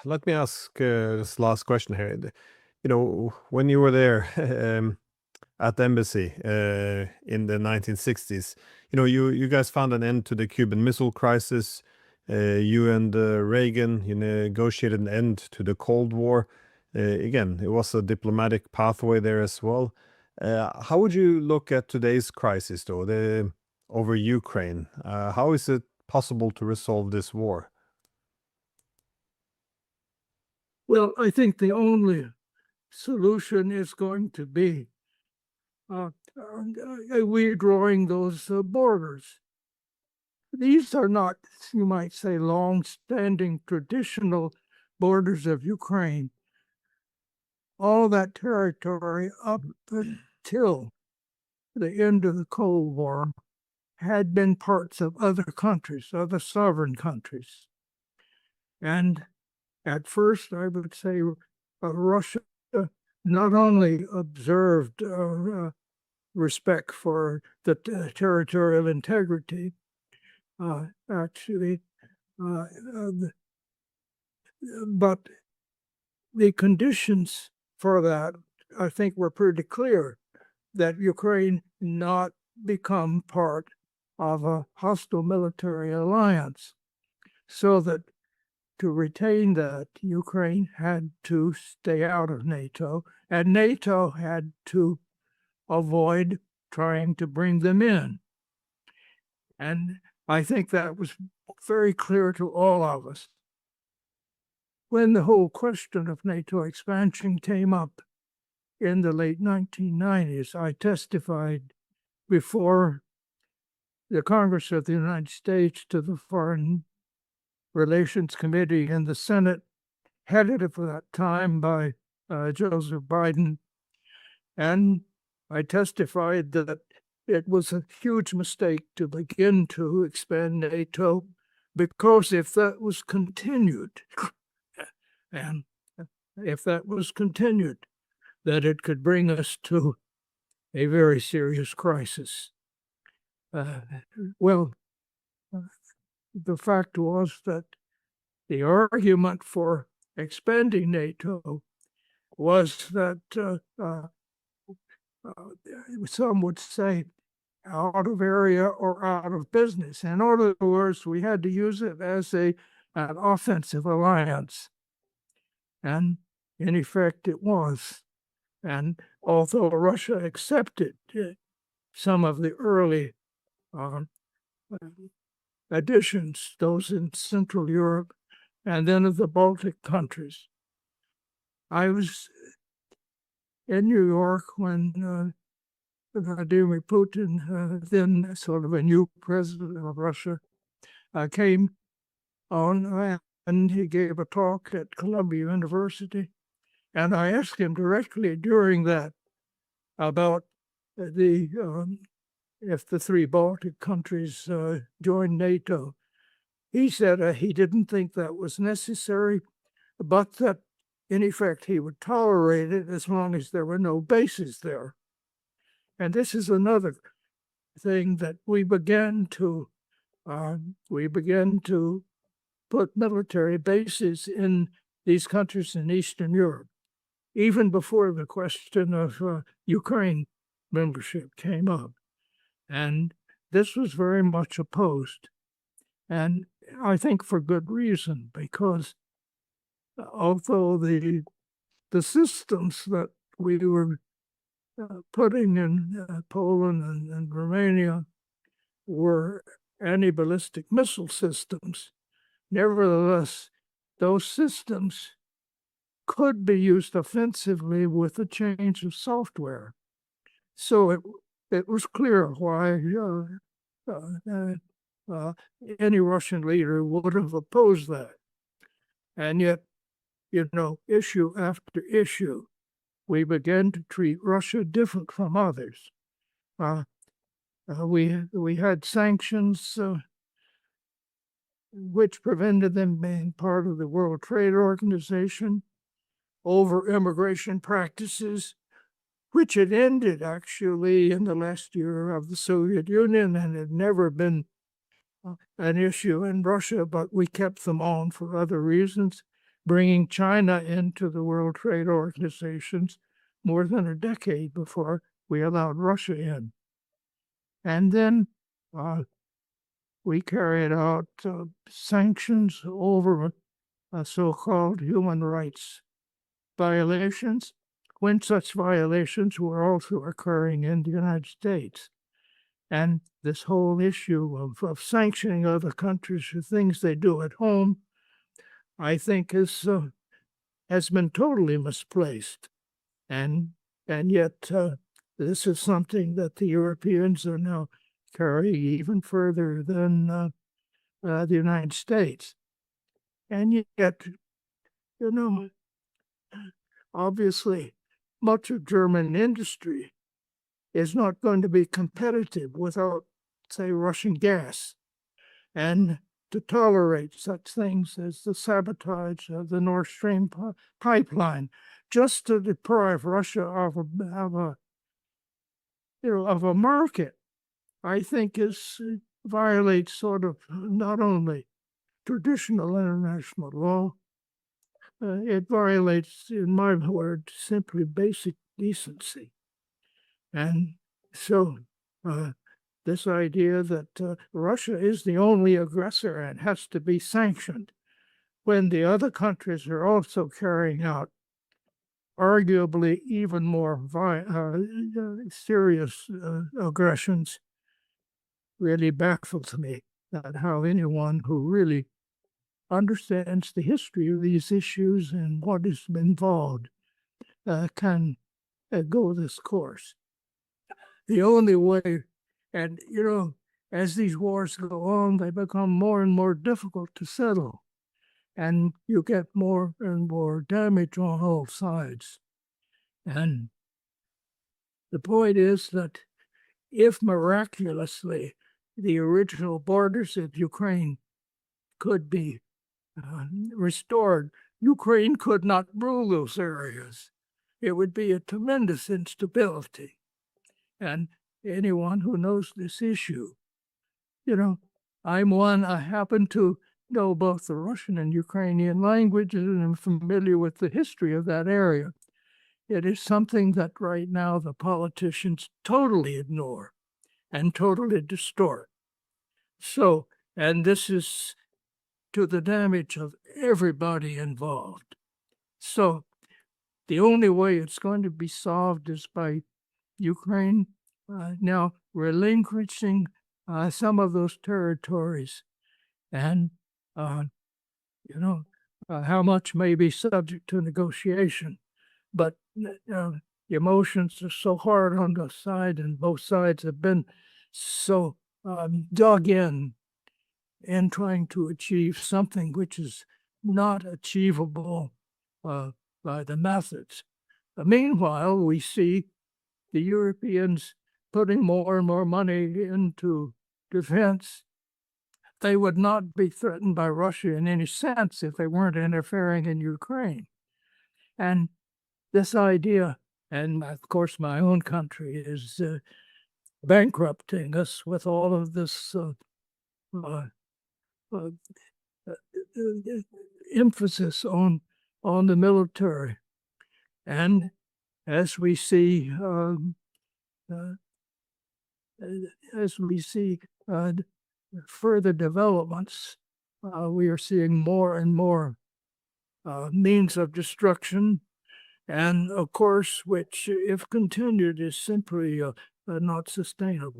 let me ask this last question here. When you were there at the embassy in the 1960s, you guys found an end to the Cuban Missile Crisis. You and Reagan, you negotiated an end to the Cold War. Again, it was a diplomatic pathway there as well. How would you look at today's crisis, though, over Ukraine? How is it possible to resolve this war? Well, I think the only solution is going to be redrawing those borders. These are not, you might say, long-standing traditional borders of Ukraine. All that territory up until the end of the Cold War had been parts of other countries, other sovereign countries. And at first, I would say Russia not only observed respect for the territorial integrity, but the conditions for that, I think, were pretty clear, that Ukraine not become part of a hostile military alliance, so that to retain that, Ukraine had to stay out of NATO, and NATO had to avoid trying to bring them in. And I think that was very clear to all of us. When the whole question of NATO expansion came up in the late 1990s, I testified before the Congress of the United States to the Foreign Relations Committee in the Senate, headed at that time by Joseph Biden. And I testified that it was a huge mistake to begin to expand NATO, because if that was continued, and if that was continued, that it could bring us to a very serious crisis. The fact was that the argument for expanding NATO was that some would say out of area or out of business. In other words, we had to use it as an offensive alliance. And in effect, it was. And although Russia accepted some of the early additions, those in Central Europe, and then of the Baltic countries. I was in New York when Vladimir Putin, then sort of a new president of Russia, came on, and he gave a talk at Columbia University. And I asked him directly during that about if the three Baltic countries joined NATO. He said he didn't think that was necessary, but that in effect he would tolerate it as long as there were no bases there. And this is another thing that we began to put military bases in these countries in Eastern Europe, even before the question of Ukraine membership came up. And this was very much opposed. And I think for good reason, because although the systems that we were putting in Poland and Romania were anti-ballistic missile systems, nevertheless, those systems could be used offensively with a change of software. So it was clear why any Russian leader would have opposed that. And yet, issue after issue, we began to treat Russia different from others. We had sanctions which prevented them being part of the World Trade Organization, over immigration practices, which had ended actually in the last year of the Soviet Union and had never been an issue in Russia, but we kept them on for other reasons. bringing China into the World Trade Organizations more than a decade before we allowed Russia in. And then we carried out sanctions over so-called human rights violations, when such violations were also occurring in the United States. And this whole issue of sanctioning other countries for things they do at home, I think has been totally misplaced. And yet this is something that the Europeans are now carrying even further than the United States. And yet, obviously, much of German industry is not going to be competitive without, say, Russian gas. And to tolerate such things as the sabotage of the Nord Stream pipeline, just to deprive Russia of a market, I think violates sort of not only traditional international law, it violates, in my word, simply basic decency. And so this idea that Russia is the only aggressor and has to be sanctioned when the other countries are also carrying out arguably even more serious aggressions really baffles me. Not how anyone who really understands the history of these issues and what is involved can go this course. The only way, and as these wars go on, they become more and more difficult to settle, and you get more and more damage on all sides. And the point is that if miraculously the original borders of Ukraine could be restored, Ukraine could not rule those areas. It would be a tremendous instability. And anyone who knows this issue, I happen to know both the Russian and Ukrainian languages, and I'm familiar with the history of that area. It is something that right now the politicians totally ignore and totally distort. So, and this is to the damage of everybody involved. So the only way it's going to be solved is by Ukraine now relinquishing some of those territories. And, how much may be subject to negotiation. But the emotions are so hard on the side, and both sides have been so dug in trying to achieve something which is not achievable by the methods. Meanwhile, we see the Europeans putting more and more money into defense. They would not be threatened by Russia in any sense if they weren't interfering in Ukraine. And this idea, and of course my own country, is bankrupting us with all of this emphasis on the military. And as we see further developments, we are seeing more and more means of destruction, and of course, which, if continued, is simply not sustainable.